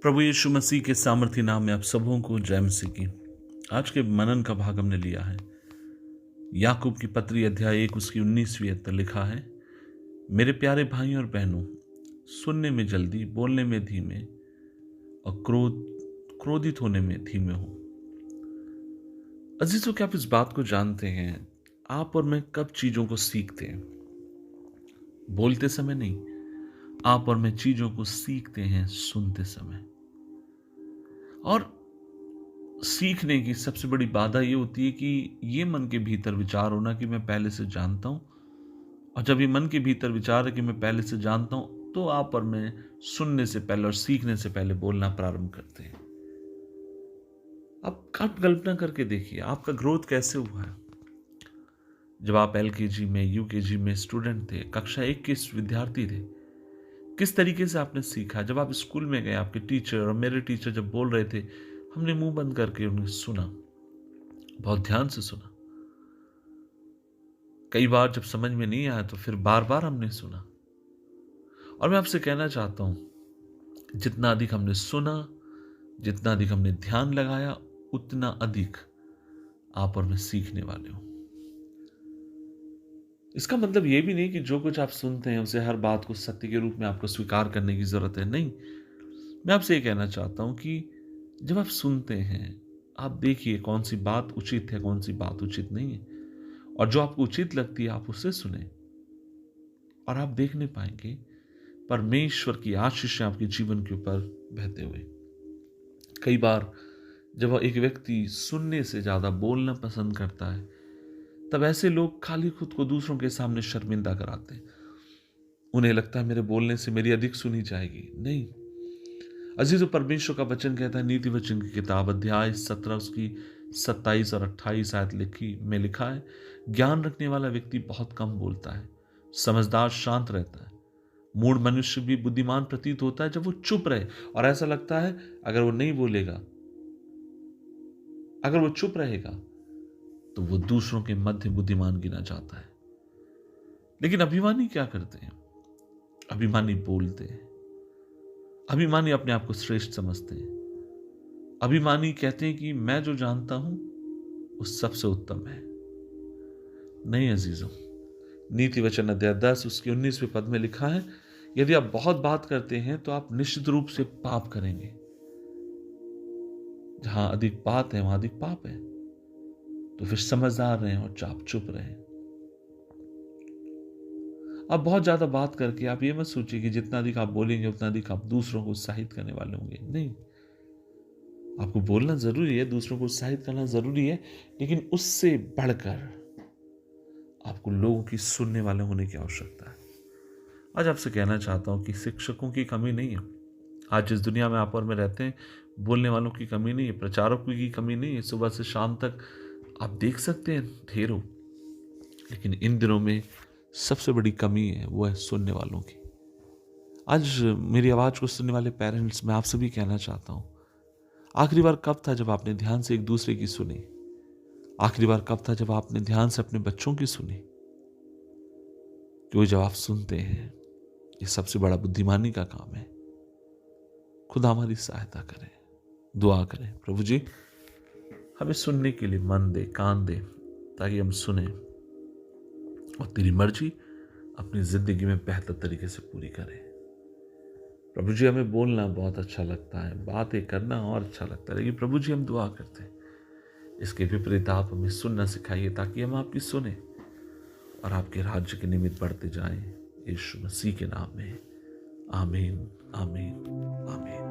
प्रभु यीशु मसीह के सामर्थी नाम में आप सबों को जय मसीह की। आज के मनन का भाग हमने लिया है याकूब की पत्री अध्याय 1 उसकी 19वीं आयत पर लिखा है, मेरे प्यारे भाई और बहनों, सुनने में जल्दी, बोलने में धीमे और क्रोधित होने में धीमे हो। अजीजों, क्या आप इस बात को जानते हैं, आप और मैं कब चीजों को सीखते हैं? बोलते समय नहीं, आप और मैं चीजों को सीखते हैं सुनते समय। और सीखने की सबसे बड़ी बाधा यह होती है कि ये मन के भीतर विचार होना कि मैं पहले से जानता हूं, और जब ये मन के भीतर विचार है कि मैं पहले से जानता हूं, तो आप और मैं सुनने से पहले और सीखने से पहले बोलना प्रारंभ करते हैं। अब आप कल्पना करके देखिए, आपका ग्रोथ कैसे हुआ है। जब आप LKG में, UKG में स्टूडेंट थे, कक्षा 1 के विद्यार्थी थे, किस तरीके से आपने सीखा? जब आप स्कूल में गए, आपके टीचर और मेरे टीचर जब बोल रहे थे, हमने मुंह बंद करके उन्हें सुना, बहुत ध्यान से सुना। कई बार जब समझ में नहीं आया तो फिर बार बार हमने सुना। और मैं आपसे कहना चाहता हूं, जितना अधिक हमने सुना, जितना अधिक हमने ध्यान लगाया, उतना अधिक आप और मैं सीखने वाले हो। इसका मतलब यह भी नहीं कि जो कुछ आप सुनते हैं उसे हर बात को सत्य के रूप में आपको स्वीकार करने की जरूरत है। नहीं, मैं आपसे ये कहना चाहता हूं कि जब आप सुनते हैं, आप देखिए कौन सी बात उचित है, कौन सी बात उचित नहीं है, और जो आपको उचित लगती है आप उसे सुने, और आप देखने पाएंगे परमेश्वर की आशीषें आपके जीवन के ऊपर बहते हुए। कई बार जब एक व्यक्ति सुनने से ज्यादा बोलना पसंद करता है, तब ऐसे लोग खाली खुद को दूसरों के सामने शर्मिंदा कराते हैं। उन्हें लगता है मेरे बोलने से मेरी अधिक सुनी जाएगी। नहीं अजीजों, परमेश्वर का वचन कहता है, नीति वचन की किताब अध्याय 17 उसकी 27 और 28 आयत में लिखा है, ज्ञान रखने वाला व्यक्ति बहुत कम बोलता है, समझदार शांत रहता है, मूढ़ मनुष्य भी बुद्धिमान प्रतीत होता है जब वो चुप रहे। और ऐसा लगता है अगर वो नहीं बोलेगा, अगर वो चुप रहेगा तो वो दूसरों के मध्य बुद्धिमान गिना जाता है। लेकिन अभिमानी क्या करते हैं? अभिमानी बोलते हैं। अभिमानी अपने आप को श्रेष्ठ समझते हैं। अभिमानी कहते हैं कि मैं जो जानता हूं वो सबसे उत्तम है। नहीं अजीजों, नीति वचन अध्याय 10 उसके 19वें पद में लिखा है, यदि आप बहुत बात करते हैं तो आप निश्चित रूप से पाप करेंगे। जहां अधिक बात है वहां अधिक पाप है। तो फिर समझदार रहें और चुप रहें। अब बहुत ज्यादा बात करके आप ये मत सोचिए कि जितना अधिक आप बोलेंगे उतना अधिक आप दूसरों को उत्साहित करने वाले होंगे। नहीं, आपको बोलना जरूरी है, दूसरों को उत्साहित करना जरूरी है, लेकिन उससे बढ़कर आपको लोगों की सुनने वाले होने की आवश्यकता है। आज आपसे कहना चाहता हूं कि शिक्षकों की कमी नहीं है। आज जिस दुनिया में आप और मैं रहते हैं, बोलने वालों की कमी नहीं है, प्रचारकों की कमी नहीं है। सुबह से शाम तक आप देख सकते हैं ढेरों, लेकिन इन दिनों में सबसे बड़ी कमी है, वो है सुनने वालों की। आज मेरी आवाज को सुनने वाले पेरेंट्स, मैं आपसे भी कहना चाहता हूं, आखिरी बार कब था जब आपने ध्यान से एक दूसरे की सुनी? आखिरी बार कब था जब आपने ध्यान से अपने बच्चों की सुनी? क्योंकि जब आप सुनते हैं, ये सबसे बड़ा बुद्धिमानी का काम है। खुदा हमारी सहायता करें, दुआ करें, प्रभु जी हमें सुनने के लिए मन दे, कान दे, ताकि हम सुने और तेरी मर्जी अपनी जिंदगी में बेहतर तरीके से पूरी करें। प्रभु जी हमें बोलना बहुत अच्छा लगता है, बातें करना और अच्छा लगता है, लेकिन प्रभु जी हम दुआ करते हैं इसके विपरीत आप हमें सुनना सिखाइए, ताकि हम आपकी सुने और आपके राज्य के निमित्त बढ़ते जाएं। यीशु मसीह के नाम में आमीन, आमीन, आमीन।